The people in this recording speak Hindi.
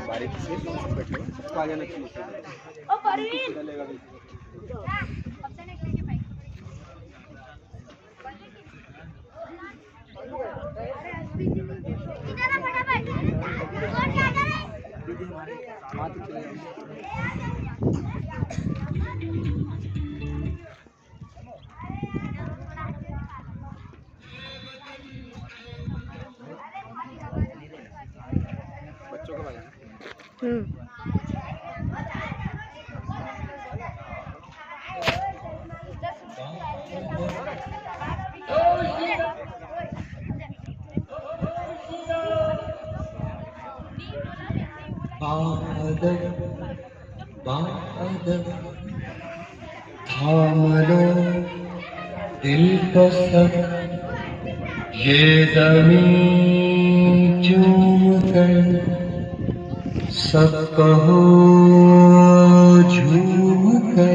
बारीक से सब बैठे तो आ जाना चाहिए। ओ परवीन चलेगा इधर आ फटाफट कौन क्या कर रहा है। बच्चों का बारे बादल बादल थाम लो दिल को सब ये ज़मीं चूम कर सब कहो झूम कर